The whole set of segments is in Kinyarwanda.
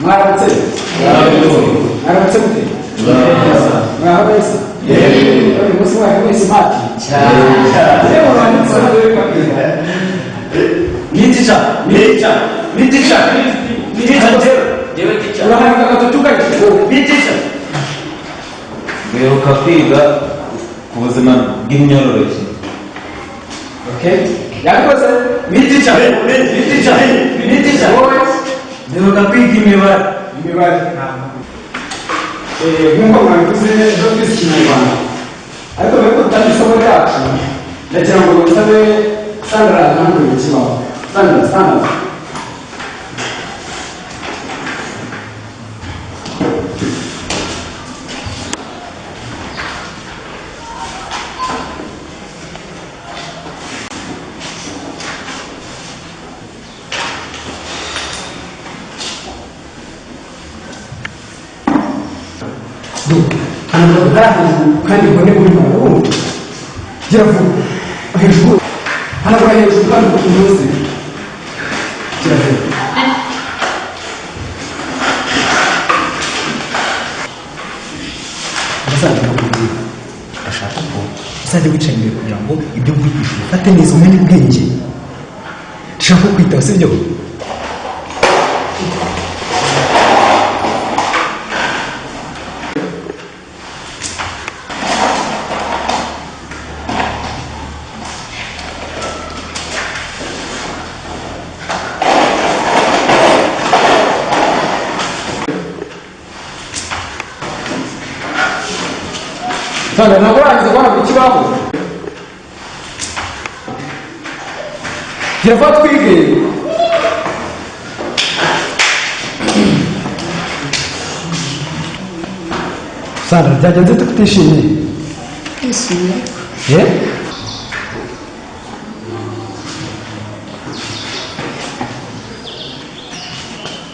Mwaramutse. Mwaramutse mute. Mwaramutse. Uyu munsi mwari smart. Leo wanditse kabisa. Nitisha. Dewe teacher. Urahanga gatutuka iki? Nitisha. Mwibuka kwiga ku buzima bw'imyororokere. Okay. Yakoze nitisha. Mwibuka kwiga imibare. Nk'uko mwabivuze Dr. Kinyarwanda. Ariko rero tutabisomo ryacu ndagira ngo musabe Sandra ntabwo ikibaho. Sandra. kandi mbone buri muntu giravu hejuru hanabura hejuru kandi kunoze giravu basanga bakubwira ashaka ko uzajya wicaye imbere kugira ngo ibyo mvugisha ufate neza umenye ubwenge dushaka kwitaho sibyo Sandra, ntabwo urangiza kubona ku kibaho gira vuba twige Sandra, byagenze tutishimye Twishimye.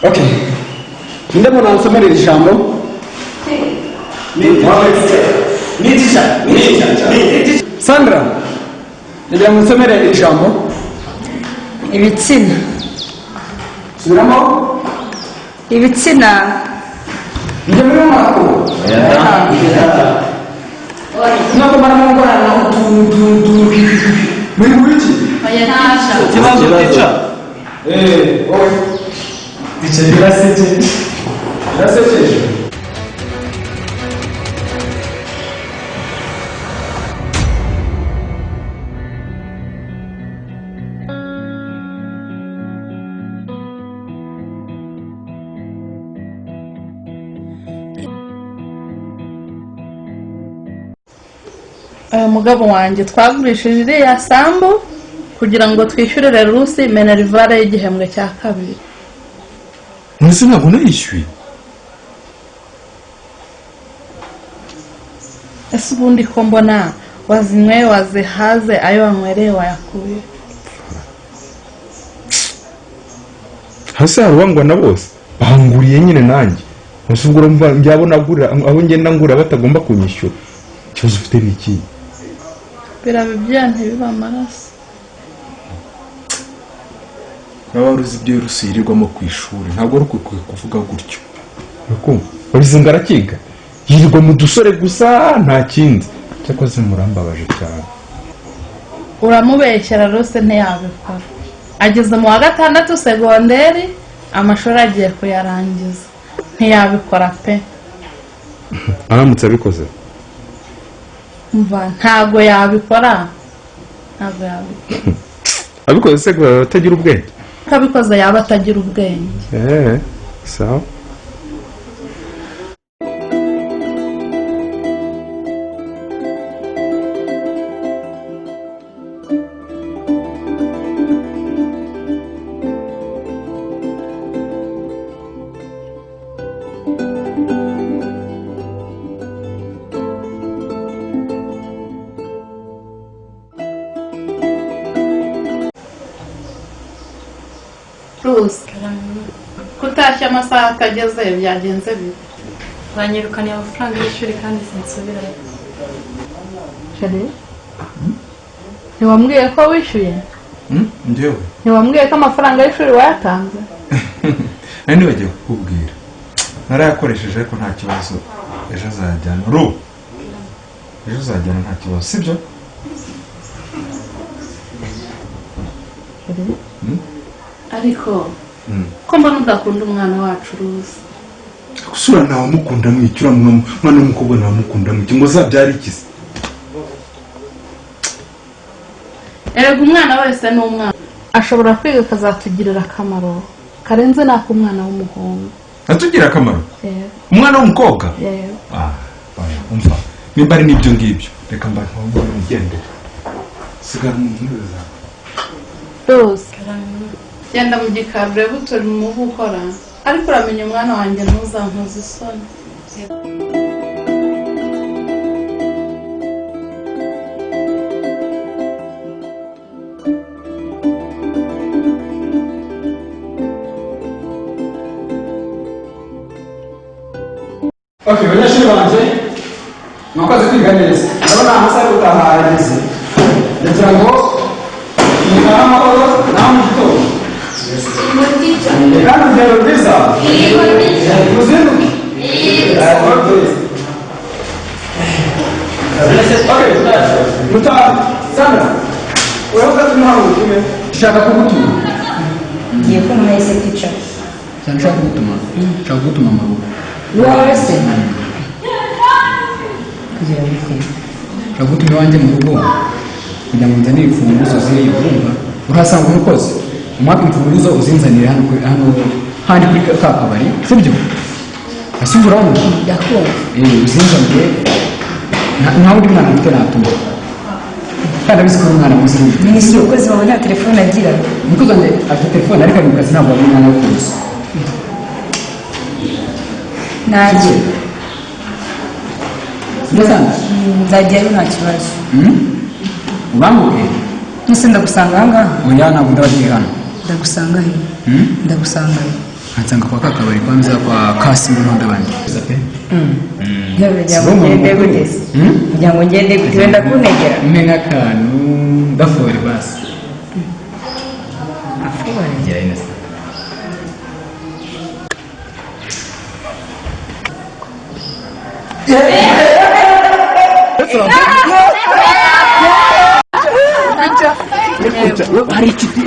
Okay. Ninde muntu ansomera iri jambo? Sandra, ndagira ngo nsomere iri jambo. Ibitsina. Subiramo. Ibitsina. Njye muri mwako. Nako bara mu ngorana muri wiki. Kibazo teacher. Okay. Teacher birasekeje. Umugabo wanjye twagurishije iriya sambu kugira ngo twishyurire Rusi Minerivare y'igihembwe cya kabiri. Nzi ntabwo nayishyuye. Ese ubundi ko mbona wazinyweye wazihaze ayo wanywereye wayakuye. Hasi harubangwa na bose bahanguriye nyine nanjye. Musubwo mva byabona gura abo ngenda ngura batagomba kunyishyura. Cyozo ufite n'iki? Birabibya ntibiba amaraso. Nabaruzi ibyo rusirirwamo ku ishuri ntabwo ari kuvuga gutyo. Nuko barizinga arakiga. Yirirwa mu dusore gusa nta kindi. Cyakoze murambabaje cyane. Uramubeshyera Rusi ntiyabikora. Ageze mu wa gatandatu segonderi amashuri agiye kuyarangiza. Ntiyabikora pe. Aramutse abikoze. Mva ntago yabikora. Abikoze se atagira ubwenge. Kabikoze yaba atagira ubwenge. Sawa. Rusi kutashya amasaha akageze byagenze bite? Banyirukaniye amafaranga y'ishuri kandi sinsubirayo. Sheri ntiwambwiye ko wishyuye? Ndewe Ntiwambwiye ko amafaranga y'ishuri wayatanze? nani bagiye kukubwira narayakoresheje ariko nta kibazo ejo azajyana ejo azajyana nta kibazo sibyo ariko ko mbona udakunda umwana wacu Rusi gusura nawe amukunda mwicyura mwana w'umukobwa nawe amukunda mwiki ngo zabyara ikizi erega umwana wese ni umwana ashobora kwiga akazatugirira akamaro karenze n'ak'umwana w'umuhungu atugira akamaro umwana w'umukobwa umva nimba ari n'ibyo ngibyo reka mba ntugendere sigara mu ntebe zawe Rose genda mu gikari urebe turi mu gukora ariko uramenya umwana wanjye ntuzankoze isoni Okay, banyeshuri banjye mwakoze kwiga neza ndabona amasaha yo gutaha arageze ndagira ngo mutahe amahoro nawe mu gitondo kandi urugendo rwiza muzinduke mutahe Sandra uravuga ko ntawe utume ushaka kugutuma ngiye kumva ese pica cyane ushaka kugutuma amahoro wowe se kugira ngo ushaka gutuma iwanjye mu rugo kugira ngo nzanire imfunguzo ziriya urumva urahasanga umukozi umwaka imfunguzo uzinzanire hano handi kuri ka kabari sibyo asubira urabona ndakumva uzinzanire nta wundi mwana muto natuma kandi abizi ko umwana muzi minisitiri umukozi wawe nta telefone agira umukozi wanjye afite telefone ariko ari mu kazi ntabwo ari umwana wo kuza nanjye nzajyayo nta kibazo ubanguke nuse ndagusanga aha ngaha oya ntabwo ndabagiye hano ndagusanga he ndagusanga he nkansanga kwa kakabari kwanza kwa Kasimu n'abandi kugira ngo ngende gute kugira ngo ngende gute wenda kunegera umwe nk'akantu gafore basi afore gira ineza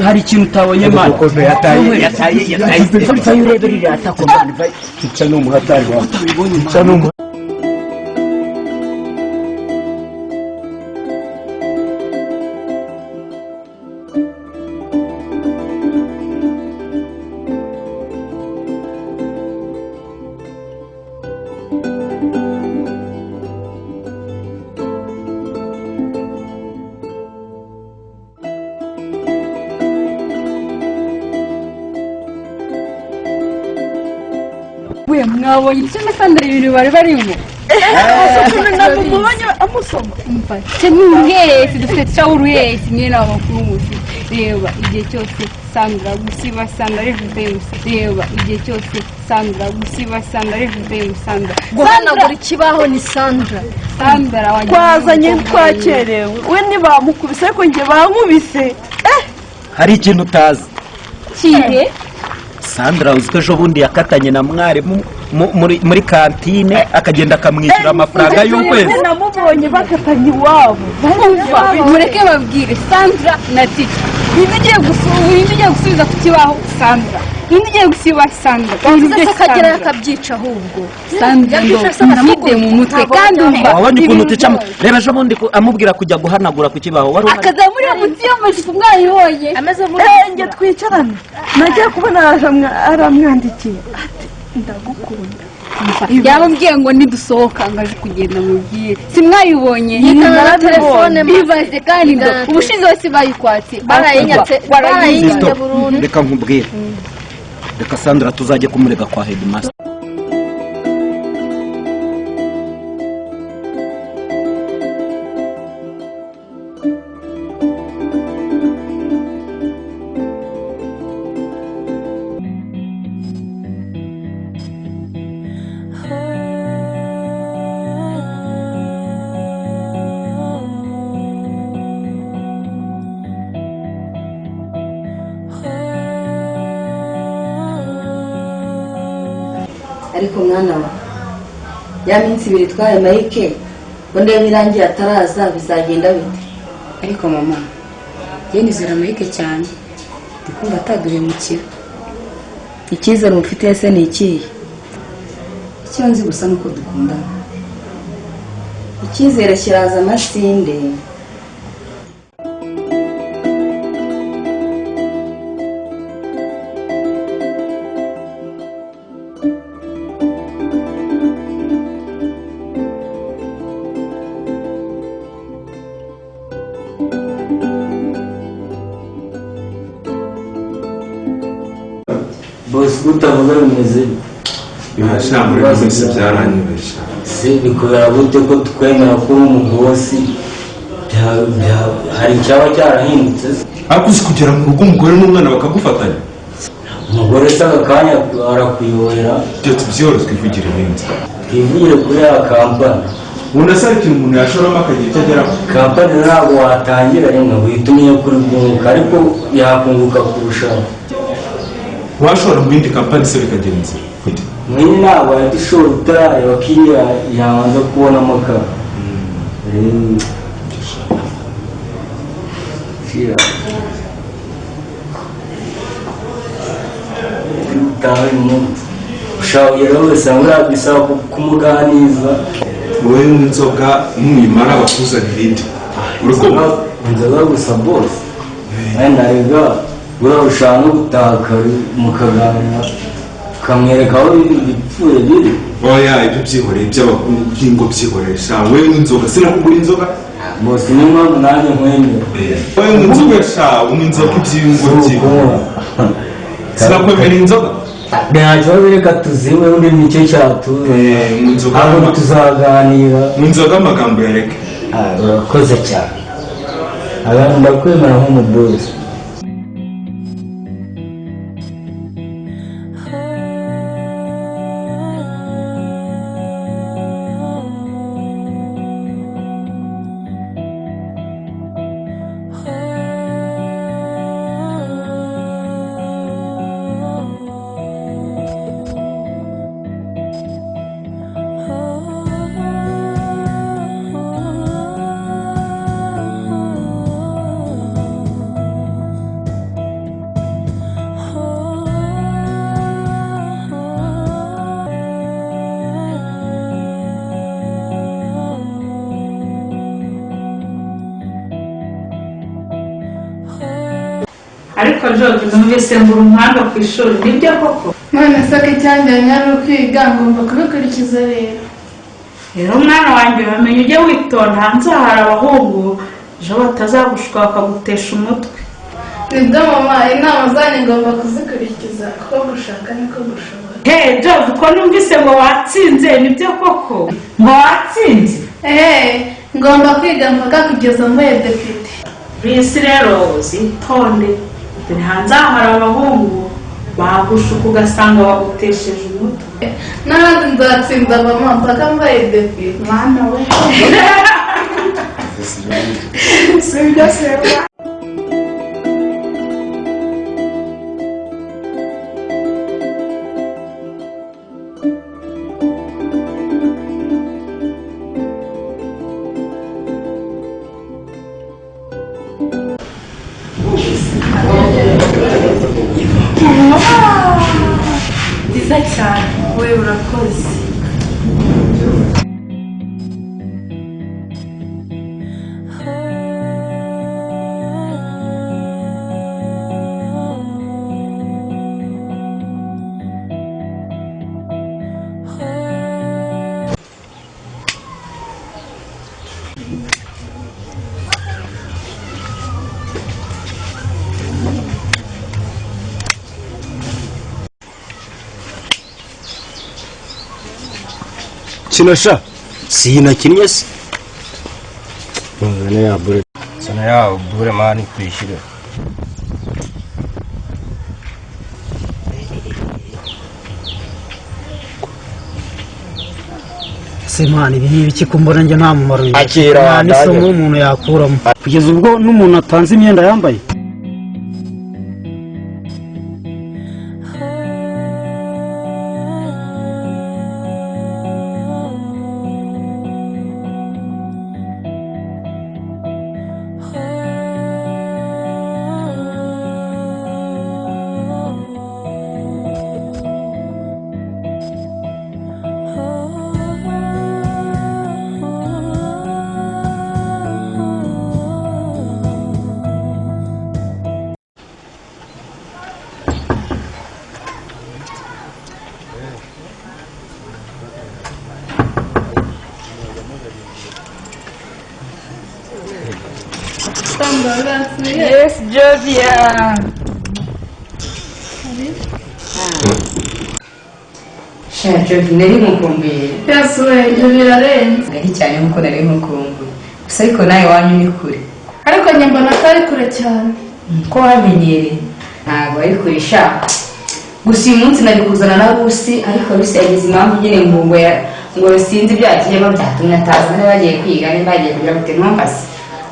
hari ikintu utabonye mani yataye ureberera atakomana pica ni umuhatari wawe pica ni umuhatari mwabonye icyo nasandara ibintu bari barimo namubonye amusoma cyo n'uruhehesi dufite cyaho uruhehesi nyine n'abakuru musi reba igihe cyose Sandra gusiba Sandra everyday reba igihe cyose Sandra gusiba Sandra everyday Sandra guhanagura ikibaho ni Sandra twazanye twakerewe we ntibamukubise ariko njye bankubise hari ikintu utazi kihe Sandra uziko ejo bundi yakatanye na mwarimu muri kantine akagenda akamwishyura amafaranga y'ukwezi namubonye bakatanye iwabo mureke babwire Sandra na Tita ntizigiye gusubiza ku kibaho Sandra ntizigiye gusiba Sandra bavuze ko akagera akabyica ahubwo Sandra mfite mu mutwe kandi umva wabonye ukuntu uticamo reba ejo bundi amubwira kujya guhanagura ku kibaho wari akazamurira munsi y'amajipo mwayibonye ameze muri njye twicarana nagiye kubona aramwandikiye ati ndagukunda yababwiye ngo nidusohoka ngaje kugenda mubwire simwayibonye yitana telefone bibaze kandi ubushize wese bayikwatse barayinyatse burundu reka nkubwire reka Sandra tuzajye kumurega kwa headmaster ariko mwana wa ya minsi 2 twaye Mike ngo ndebe irangiye ataraza bizagenda bite? ariko mama ye nizera Mike cyane ndikumva ataduhemukira. Icyizere ufite ese ni ikihe? Icyo nzi gusa nuko dukundana. Icyizere kiraza amasinde. Boss gutavuga bimeze Muri byose byaranyubesha. se bikubera gute ko twemera ko umugosi hari icyaba cyarahindutse? Ariko uzi kugera mu rugo umugore n'umwana bakagufatanya. Umugore se aka kanya arakuyohera. Ibyo tubyoroshye twivugira ibindi. Twivugire kuri ya kampani. Ubundi asa ikintu umuntu yashoramo akagira icyo ageraho. Kampani ntabwo watangira rimwe uhita umenya kuri bwunguka ariko yakunguka kurushaho. Washora mu bindi kampani se bikagenza gute? Mwini ntabwo yahita ishora utarareba ko iyo yabanza kubonamo akazi. ushaka kugera wese bisaba kumuganiza. Wowe n'inzoga n'uyimara bakuzanira indi. Inzoga gusa bose ntarega buriya ushaka no gutaka mukaganira ukamwereka aho ibipfuye biri. Oya ibyo byihoreye by'abakungo byihoreye wowe n'inzoga sinakugura inzoga bose niyo mpamvu nanjye nkwemera. wowe n'inzoga unywa inzoga iby'ingo byihoreye sinakwemera inzoga. Nta kibazo reka tuziwe undi nicyo cyatuye ntabwo tuzaganira mu nzoga amagambo yareke. urakoze cyane abantu ndakwemera nk'umudozi. ariko George numvise mbura umuhanga ku ishuri nibyo koko? none se ko icyanjyanye ari ukwiga ngomba kubikurikiza rero mwana wanjye bamenye ujye witonda hanze hari abahungu ejo batazagushuka bakagutesha umutwe. nibyo mama inama zanyu ngomba kuzikurikiza kuko gushaka niko gushobora. George ko numvise ngo watsinze nibyo koko? ngo watsinze? ngomba kwiga mpaka kugeza mbaye depite. bisi rero zitonde dore hanze hari abahungu bagushuka ugasanga bagutesheje umutwe. n'abandi nzatsinda mama mpaka mbaye depite. mwana we sibyo se nziza cyane wowe urakoze. Sinasha sinakinnye se sana ya bure mani kwishira Semana ibi ni ibiki kumbona njye nta mumaro akira n'isomo umuntu yakuramo kugeza ubwo n'umuntu atanze imyenda yambaye. Yes, Jovia. Jovi nari mukumbuye. Yasuye ibyo birarenze. Ngari cyane nkuko nari mukumbuye. Gusa ariko nawe wanyu ni kure. Ariko njye mbona atari kure cyane. Ko wamenyereye. Ntabwo ari kure sha. Gusa uyu munsi nari kuzana na Rusi ariko Rusi yagize impamvu nyine ngo sinzi byakiyemo byatumye ataza niba bagiye kwiga niba bagiye kujya gutera ntumbase.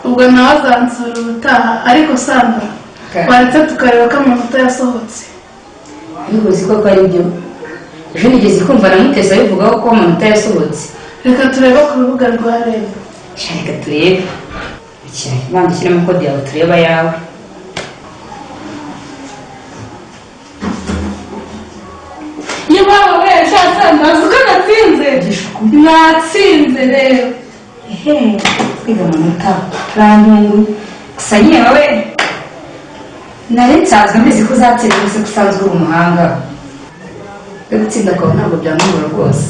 Ubwo nawe azansura ubutaha ariko Sandra waretse tukareba ko amanota yasohotse. Ariko uzi ko ari byo. Ejo nigeze kumva na Mutesi abivugaho ko amanota yasohotse. Reka turebe ku rubuga rwa REB. Reka turebe. Banza ushyiremo kode yawe tureba yawe. Yewe shatse ndazi ko natsinze rero. Twiga amanota rantungu. Gusa nyine wowe nari nsanzwe mbizi ko uzatsinda gusa usanzwe uri umuhanga. Gutsinda kwawe ntabwo byamubura rwose.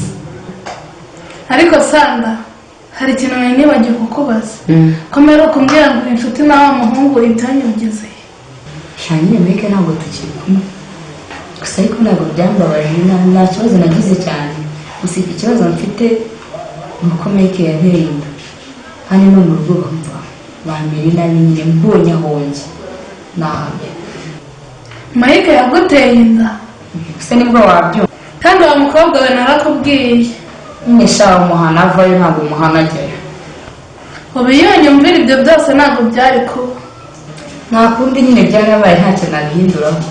Ariko Sandra hari ikintu nari nibagiwe kukubaza. Komera kumbwira ngo inshuti na wa muhungu itanyugeze. Shanye meke ntabwo tukiri kumwe. Gusa ariko ntabwo byambabaje nta kibazo nagize cyane. Gusa ikibazo mfite nuko meke yanteye inda. Hano no mu rugo bamva bambere nabi nyine mbonye ahonge. Nabi. Mike yaguteye inda. Gusa nibwo wabyo. Kandi wa mukobwa we narakubwiye. Nyine sha umuhana avayo ntabwo umuhana ajyayo. Ubu iyo nyumvira ibyo byose ntabwo byari kuba. Nta kundi nyine byarabaye ntacyo nabihinduraho.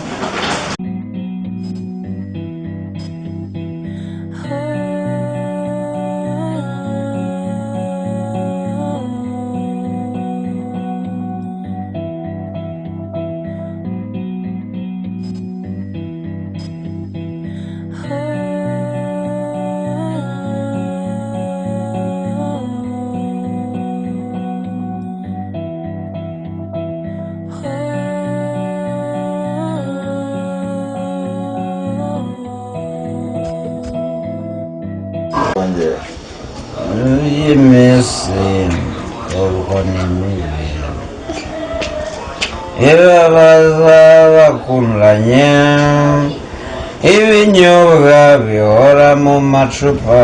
Ibabaza bakunranye ibinyobwa bihora mu macupa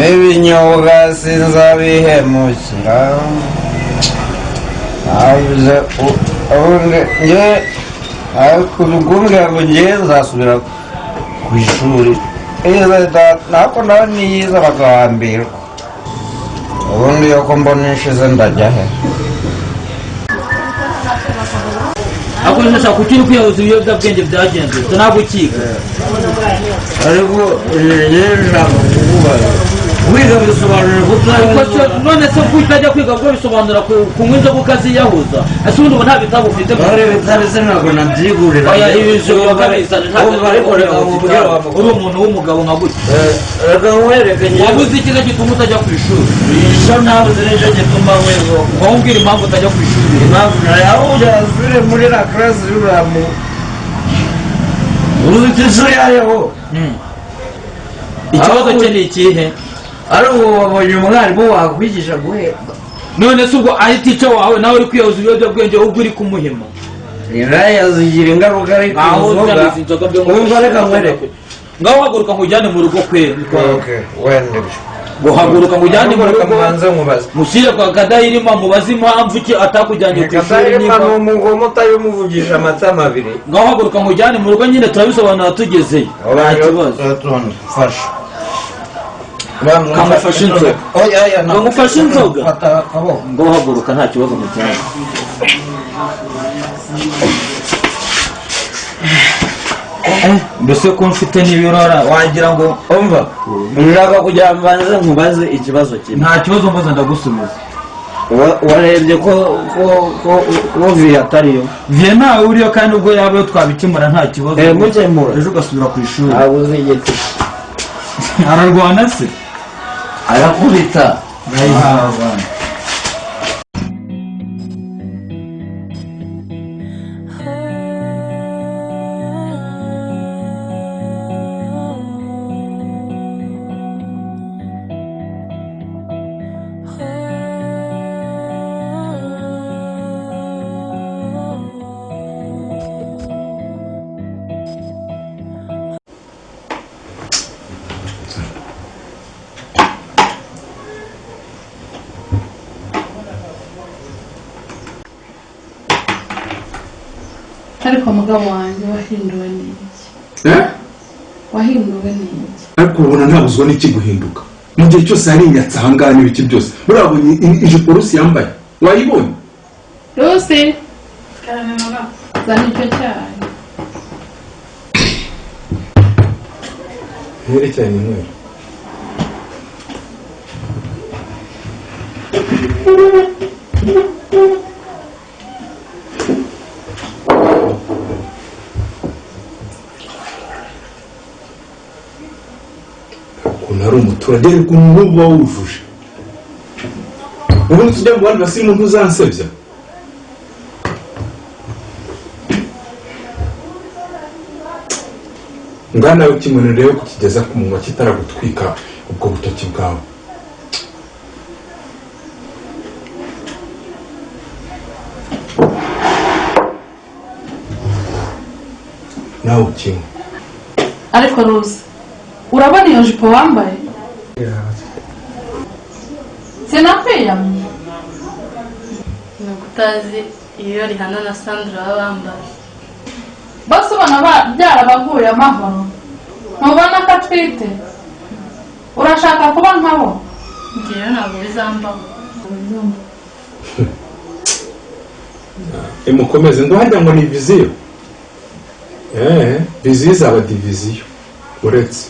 ibinyobwa sinzabihemukira abuze ubundi nge kumbwira ngo nge nzasubira ku ishuri nako nawe niyiza bagahambirwa ubundi yuko mbona ishize ndajya he akoresha kuki uri kwiyahuza ibiyobyabwenge byagenze ntabwo ukiga ariko ntabwo kukubaza wiga bisobanura none se ko utajya kwiga bwo bisobanura kunywa inzoga ukaziyahuza ese ubundi ubu nta bitabo ufite bari bitari se ntabwo nabyigurira oya ibijoro bakabizana uri umuntu w'umugabo nka gutya reka nkwereke wabuze ikiza gituma utajya ku ishuri isho nabuze nicyo gituma wego wambwira impamvu utajya ku ishuri impamvu nawe ujya muri la classe y'uramu uzi ishuri yayo ikibazo cye ni ikihe ari ubu wabonye umwarimu wakwigisha guhemba none se ubwo ari tica wawe nawe uri kwiyahuza ibiyobyabwenge ahubwo uri kumuhema iraya zigira ingaruka ariko inzoga wumva reka nkwereke ngaho haguruka nkujyane mu rugo kwe wende ngo haguruka nkujyane mu rugo mubanze mubaze mushyire kwa Kadahirima mubaze impamvu ki atakujyanye ku ishuri Kadahirima ni umugome utabimuvugisha amatama abiri ngaho haguruka nkujyane mu rugo nyine turabisobanura tugezeyo nta kibazo fasha kamufashe inzoga kamufashe inzoga ngo haguruka nta kibazo mu cyane mbese ko mfite n'ibirora wagira ngo umva nshaka kugira ngo mbanze nkubaze ikibazo kimwe nta kibazo mbaza ndagusubiza warebye ko viye atariyo viye ntawe uriyo kandi ubwo yaba yo twabikemura nta kibazo mukemura ejo ugasubira ku ishuri ntabwo uzi igiti ararwana se arakubita ariko mugabo wanjye wahinduwe n'iki wahinduwe n'iki ariko ubona ntabuzwa n'iki guhinduka mu gihe cyose hari inyatsi ahangaha n'ibiki byose urabonye ijipo Rusi yambaye wayibonye Rusi zana icyo cyayi mwerekeranye mwere ukuntu ari umuturage ariko n'ubu wawujuje ubundi tujya mu bandi basirimu ntuzansebya ngaha nawe kimwe rero kukigeza ku munwa kitaragutwika ubwo butoki bwawe nawe kimwe ariko Rusi urabona iyo jipo wambaye sinakwiyamye ntabwo utazi iyo Rihana na Sandra baba bambaye bose ubona byarabaguye amahoro ntubona ko atwite urashaka kuba nkabo ngewe ntabwo bizambaho mukomeze ngo harya ngo ni viziyo viziyo izaba diviziyo uretse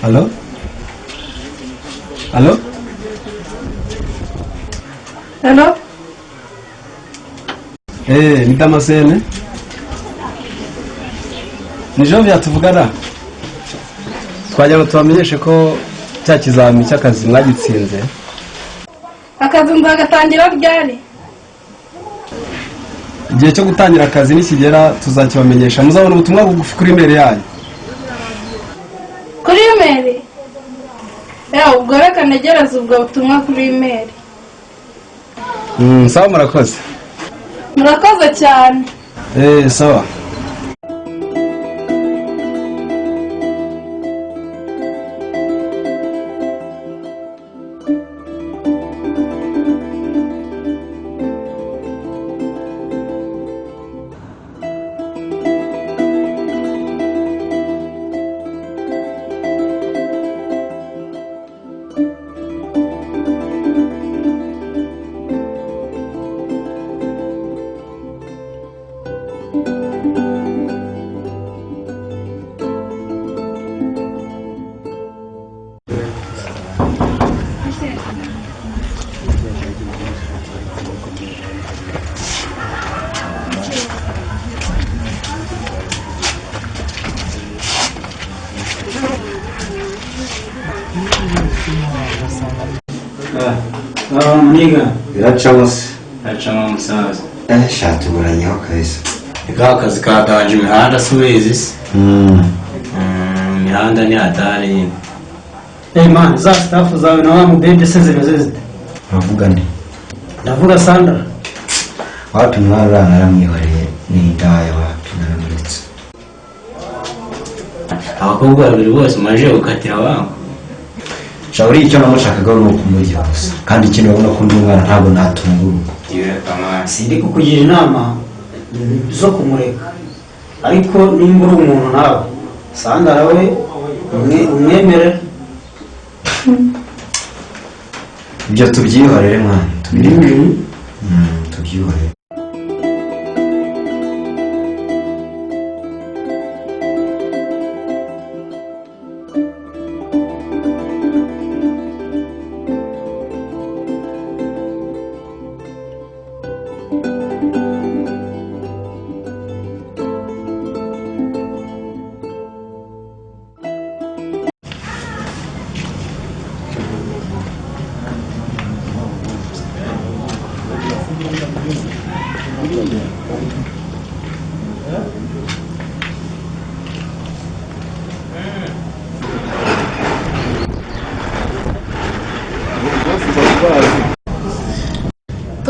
Halo? Halo? Hello? Ni Damascene? Ni Jovia tuvugana? Twajya ngo tubamenyeshe ko cya kizami cy'akazi mwagitsinze. Akazi nzagatangira ryari? Igihe cyo gutangira akazi nikigera tuzakibamenyesha. Muzabona ubutumwa bugufi kuri email yanyu. Kuri email? Ubwo reka ntegereze ubwo butumwa kuri email. Sawa murakoze. Murakoze cyane. Sawa. Muniga biracamo se biracamo musaza shatuburanyeho kabisa ikawa kazi kadanje imihanda suwezi se imihanda ni hatari man za staff zawe na wa mubebe se zimeze zite uravuga nde ndavuga Sandra watu mwara naramwihoreye ni indaya watu naramuretse abakobwa babiri bose maje gukatira wangu Shauri icyo namushakaga no kumurya gusa kandi ikintu babona ko ndi umwana ntabwo natunguru yewe kama sindi kukugira inama zo kumureka ariko nimba uri umuntu nawe Sandra we umwemere ibyo tubyihorere mwana tubyihorere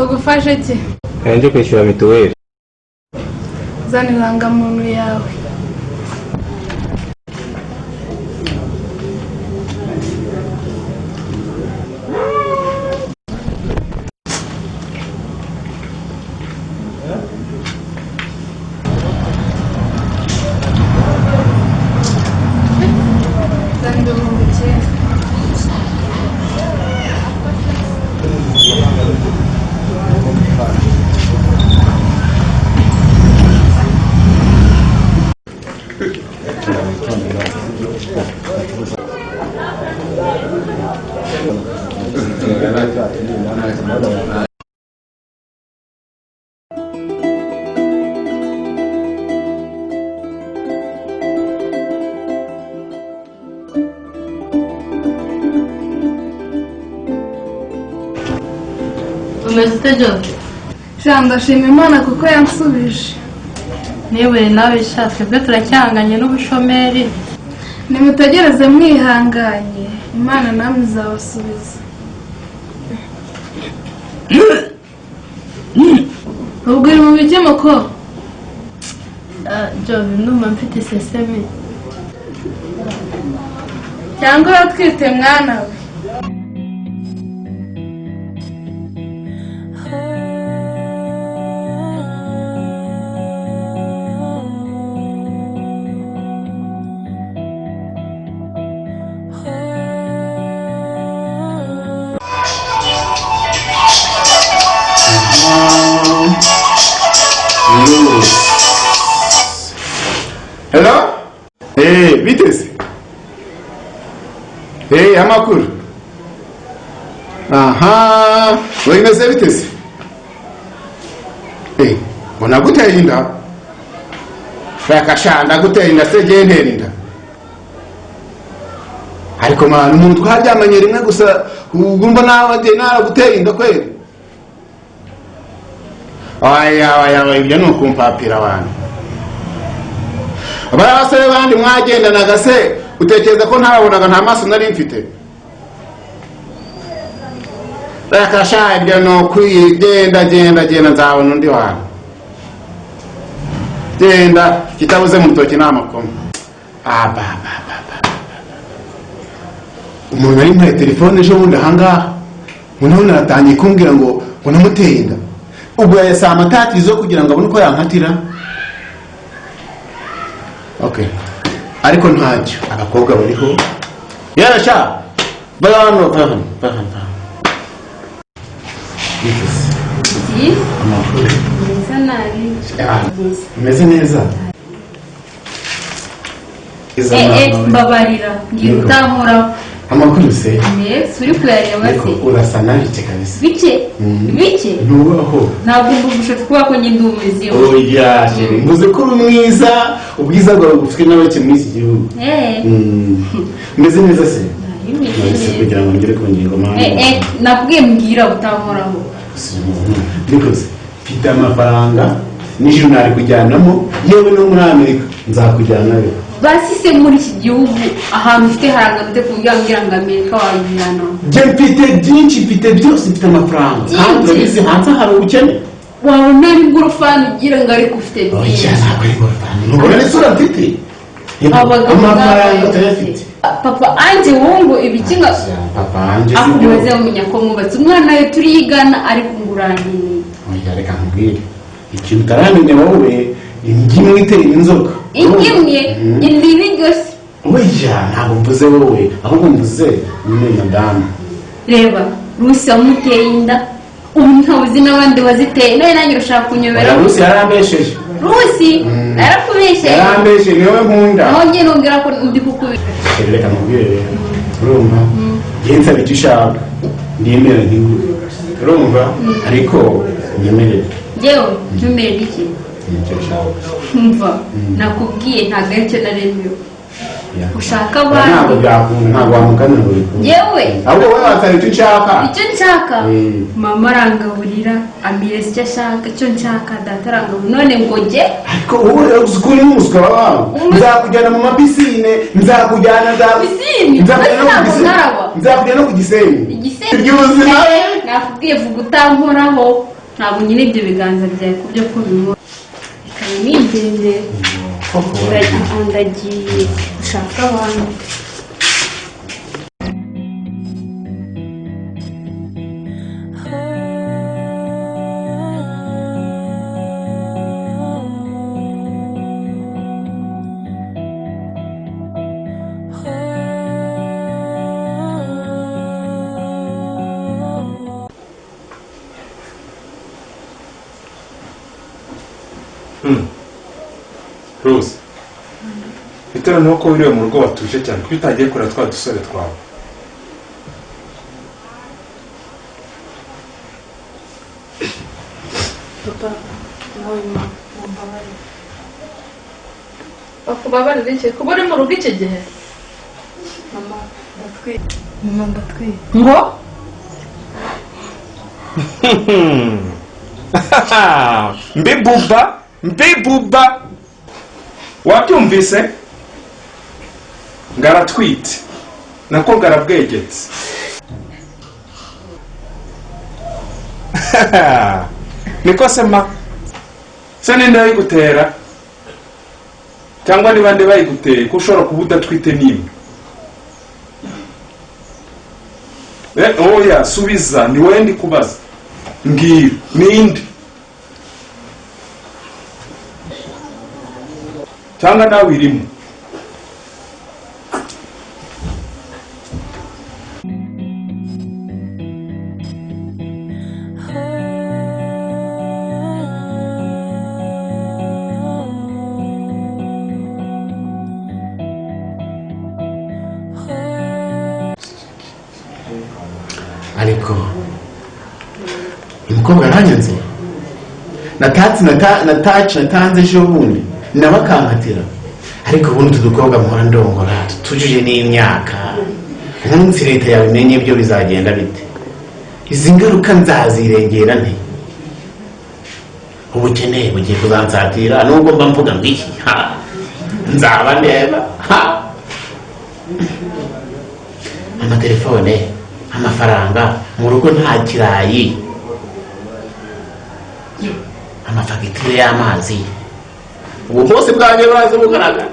tugufashe iki? Nje kwishyura mituweli. Zana irangamuntu yawe. Ndashima Imana kuko yansubije. Niwe nawe shatse bwe turacyanganye n'ubushomeri. Nimutegereze mwihanganye, Imana namwe izabasubiza. Ubwo uri mu biki muko? Job ndumva mfite seseme. Cyangwa uratwite mwana we? Hello? Vitesse. Amakuru. Aha, wemeze Vitesse. Mbona guteye inda? Shaka guteye inda se gentera inda. Ariko mwana umuntu twaryamanye rimwe gusa ugumba nawe naragutera inda kweli. Aya ibyo no kumpapira abantu. Abara basore bandi mwagendanaga se utekereza ko ntababonaga nta maso nari mfite. Rakasha ibyo no kwigenda genda nzabona undi wantu. Genda kitabuze mu rutoki n'amakoma. Umuntu ari muri telefone ejo bundi ahangaha umuntu naratangiye kumbwira ngo namuteye inda. Ubwo yasa amatatizo kugira ngo abone uko yankatira. Okay. Ariko ntacyo abakobwa bariho. Yarasha. Bano. Yes. Amakuru. Neza nabi. Meze neza. Mbabarira ngira utankora. Amakuru se. Yes, uri kuyareba se. Urasa nabi kabisa. Bike? Nubaho. Ntabwo mbugusha kuba ko nyindi umuzi. Oya, sheri. Mbuze ko mwiza, ubwiza bwawe bufite n'abake muri iki gihugu. Meze neza se. Nahise kugira ngo ngere ku ngingo mpamvu. Nakubwiye mbwira utankoraho. Because mfite amafaranga n'ijuru nari kujyanamo yewe no muri Amerika nzakujyanayo. Basi se muri iki gihugu ahantu ufite harangante kugira ngo Amerika wajyana. Je mfite byinshi, mfite byose, mfite amafaranga. Kandi urabizi hanze hari ubukene. Wabona ari ngorofani ugira ngo ariko ufite byinshi. Oya, ntabwo ari ngorofani. Ntubona n'isura mfite. Amafaranga utayafite. Papa anje wongo ibikinga. Papa anje akumaze umenya ko mubatse umwana we turigana ariko ngurangini. Oya, reka nkubwire. Ikintu utaramenya wowe ingimwe itera inzoka. Ingimwe indiri gose. Oya, ntabwo mvuze wowe, ahubwo mvuze nyine madame. Reba, Rusi amuteye inda. Umuntu n'abandi baziteye. Naye nanjye ushaka kunyobera. Rusi yarambesheje. Rusi arakubeshe. Yarambeshe niwe nkunda. Nonge nongera ko ndi kukubesha. Reka nkubwire. Urumva? Yenza bitushaka. Ndemera ngiwe. Urumva? Ariko nyemerera. Jewe, nyemerera iki? Umva, nakubwiye ntabwo aricyo naremye. Ushaka abandi. Ntabwo byakunda, ntabwo wamukana ngo bikunde. Yewe. Ahubwo wowe watari icyo nshaka. Icyo nshaka? Mama arangaburira, ambireza icyo ashaka, icyo nshaka, data arangaburira. None ngo jye? Ariko wowe uzikuri n'umuswa wawe. Nzakujyana mu mapisine, nzakujyana pisine. Nzakujyana no ku Gisenyi. Igisenyi. Iby'ubuzima. Nakubwiye vuga utankoraho. ntabwo nyine ibyo biganza byawe ku byo kubibona bikaba nigendera ndagiye gushaka abandi. Rose bitewe nuko wiriwe mu rugo watuje cyane kuko utagiye kureba twa dusore twawe. Papa nawe mumbabarire. Bakubabarira iki? Kuba uri mu rugo iki gihe? Mama ndatwite. Mama ndatwite. Ngo mbibuba wabyumvise ngaratwite nako ngarabwegetse. Niko sema se ninde bayigutera cyangwa niba ndi bayiguteye ko ushobora kuba udatwite nimwe. Oya subiza ni wowe ndi kubaza mbwira ninde cyangwa nawe irimo. ariko umukobwa aranyanze natanze ejo bundi nabakangatira ariko ubundi tudukobwa muhora ndongora tutujuje n'imyaka umunsi leta yabimenye ibyo bizagenda bite izi ngaruka nzazirengera nte ubukene bugiye kuzansatira nubwo mba mvuga ngo iki nzaba ndeba amatelefone amafaranga mu rugo nta kirayi amafagitire y'amazi ubu bwose bwanjye buraza bugaragara